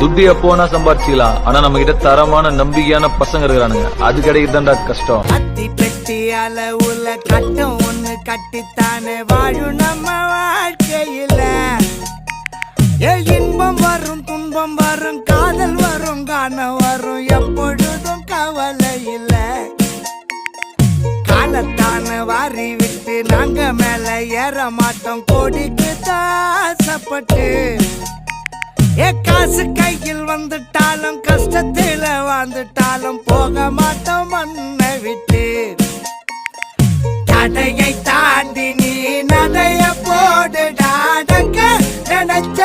துட்டு எப்போனா சம்பாதிச்சுக்கலாம், ஆனா நம்ம கிட்ட தரமான நம்பிக்கையான பசங்க இருக்கிறானுங்க, அது கிடைக்குதுதான்டா கஷ்டம். அத்தி பெட்டி அளவுல கட்டம் ஒண்ணு கட்டித்தானே வாழும் நம்ம வாழ்க்கையில. இன்பம் வரும் துன்பம் வரும் காதல் வரும் காணம் வரும் எப்பொழுதும் கவலை இல்ல. காலத்தான வாரி விட்டு நாங்க மேல ஏற மாட்டோம் கோடிக்கு தாசப்பட்டு. காசு கையில் வந்துட்டாலும் கஷ்டத்தில வாழ்ந்துட்டாலும் போக மாட்டோம் மண்ணை விட்டு. தடையை தாண்டி நீ நடைய போடுடா, நினைச்ச